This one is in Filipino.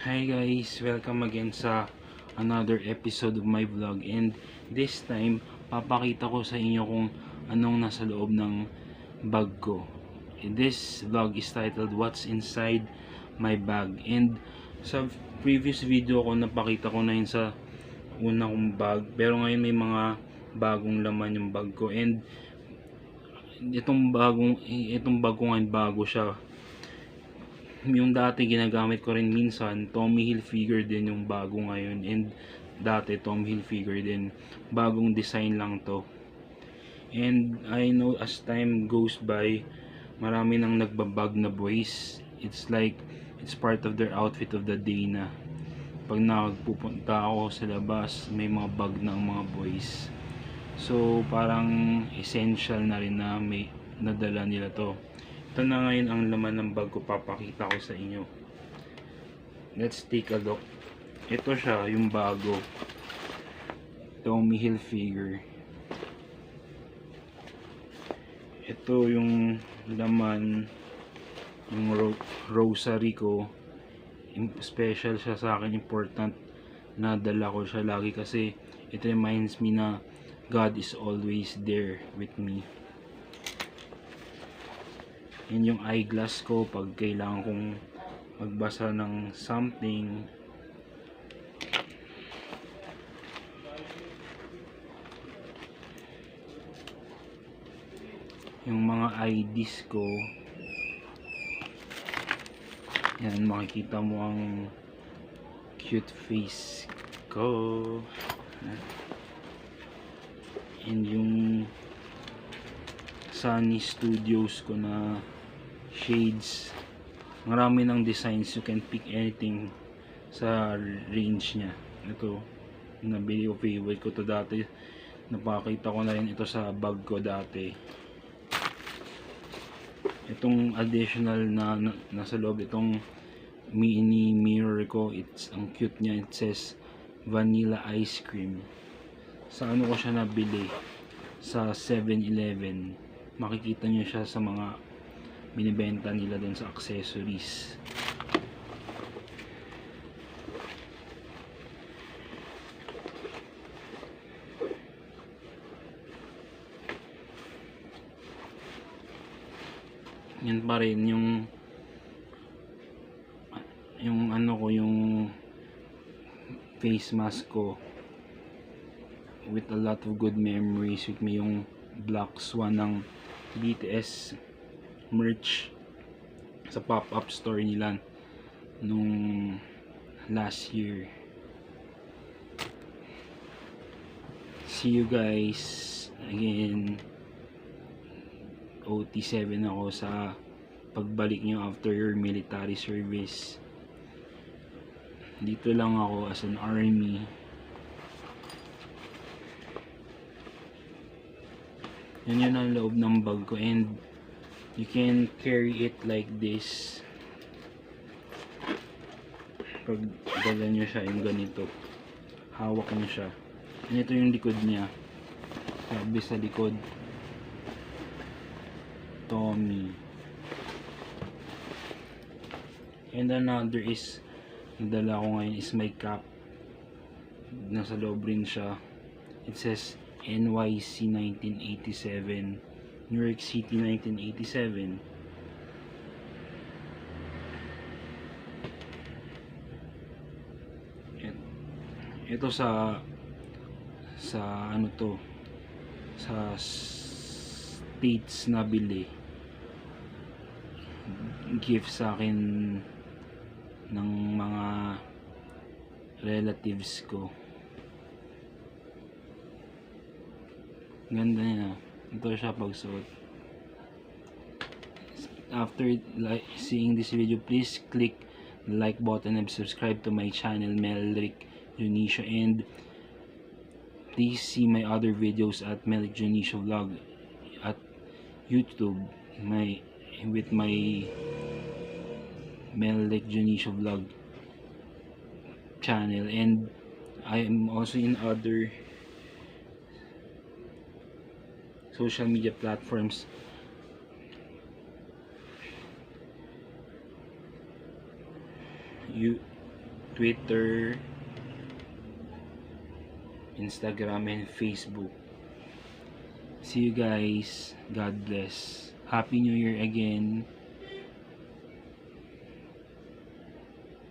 Hi guys, welcome again sa another episode of my vlog, and this time papakita ko sa inyo kung anong nasa loob ng bag ko. This vlog is titled What's Inside My Bag, and sa previous video ko napakita ko na yun sa una kong bag, pero ngayon may mga bagong laman yung bag ko, and itong bag ko ngayon bago siya. Yung dati ginagamit ko rin minsan, Tommy Hilfiger din yung bago ngayon, and dati Tommy Hilfiger din, bagong design lang to. And I know as time goes by, marami nang nagbabag na boys. It's like it's part of their outfit of the day na pag nagpupunta ako sa labas, may mga bag na ang mga boys. So parang essential na rin na may nadala nila to. Ito na ngayon ang laman ng bag ko, papakita ko sa inyo. Let's take a look. Ito siya, yung bago. Tommy Hilfiger. Ito yung laman, yung rosary ko. Special siya sa akin, important na dala ko siya lagi kasi it reminds me na God is always there with me. Yan yung eyeglass ko pag kailangan kong magbasa ng something. Yung mga IDs ko. Yan, makikita mo ang cute face ko. And yung Sunny Studios ko na shades, marami ng designs, you can pick anything sa range nya. Ito nabili ko, favorite ko to dati, napakita ko na rin ito sa bag ko dati. Itong additional na nasa loob, itong mini mirror ko, it's ang cute nya, it says vanilla ice cream. Sa ano ko siya nabili, sa 7-Eleven. Makikita nyo siya sa mga binibenta nila dun sa accessories. Yan pa rin yung ano ko, yung face mask ko with a lot of good memories with me, yung Black Swan ng BTS merch sa pop-up store nila nung last year. See you guys again. OT7 ako sa pagbalik nyo after your military service. Dito lang ako as an army. Yan yun ang loob ng bag ko, and you can carry it like this. Pag dala nyo siya yung ganito, hawak nyo siya. And ito yung likod niya, sabi sa likod, Tommy. And another is, nadala ko ngayon is my cap. Nasa loob rin siya. It says NYC 1987, New York City 1987. Ito sa ano to, sa States na bili, gift sa akin ng mga relatives ko. Ganda niya. Ito siya pagsuot. After seeing this video, please click the like button and subscribe to my channel, Melrick Junicio, and please see my other videos at Melrick Junicio Vlog at YouTube, with my Melrick Junicio Vlog channel, and I am also in other social media platforms. Twitter, Instagram, and Facebook. See you guys. God bless. Happy New Year again.